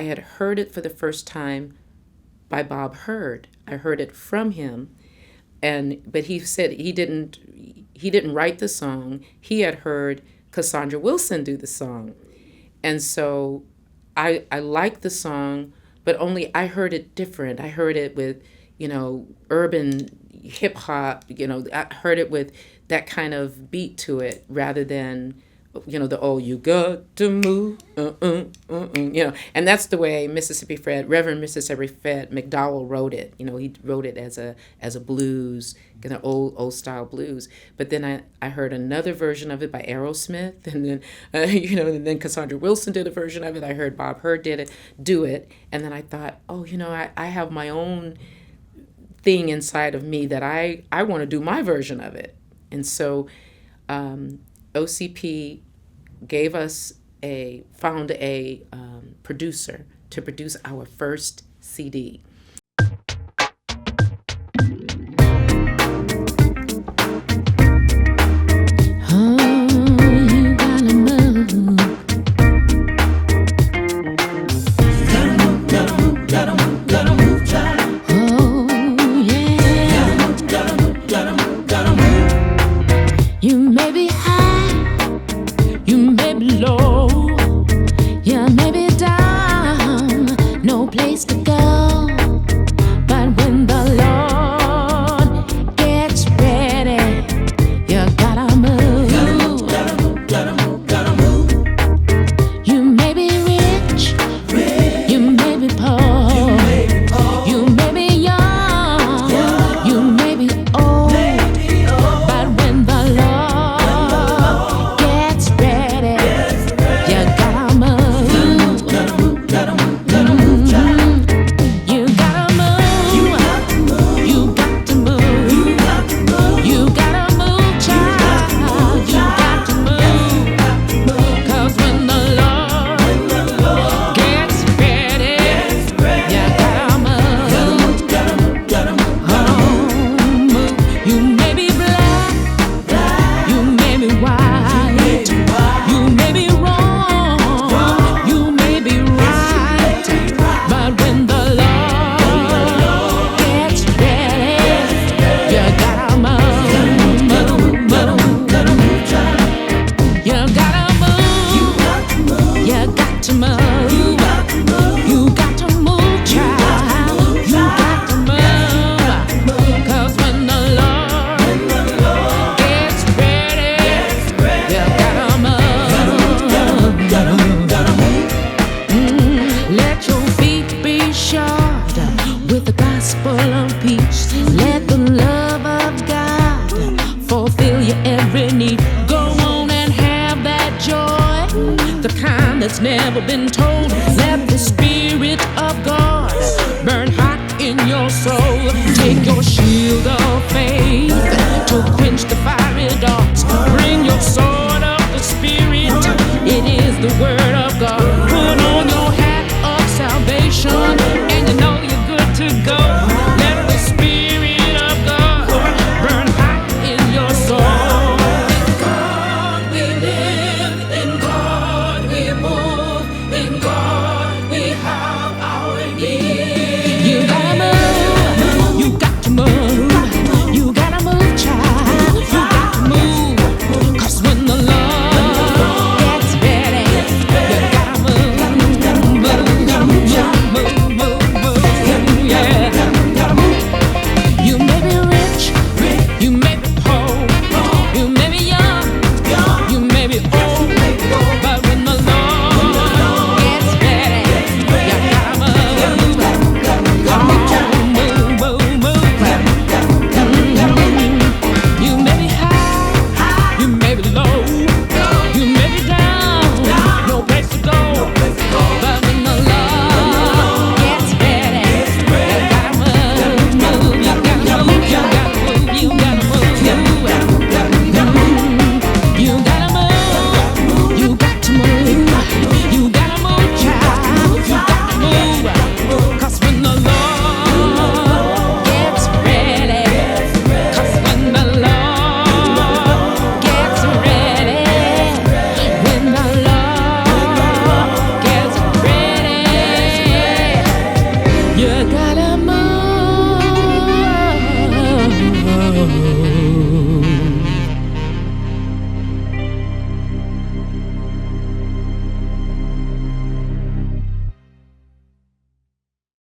I had heard it for the first time by Bob Hurd. I heard it from him, but he said he didn't write the song. He had heard Cassandra Wilson do the song, and so I liked the song, but only I heard it different. I heard it with, urban hip hop. I heard it with that kind of beat to it rather than, the "oh you got to move," and that's the way Reverend Mississppi Fred McDowell wrote it. He wrote it as a blues, old style blues. But then I heard another version of it by Aerosmith, and then and then Cassandra Wilson did a version of it. I heard Bob Hurd do it, and then I thought, oh, I have my own thing inside of me that I want to do my version of it, and so. OCP found a producer to produce our first CD.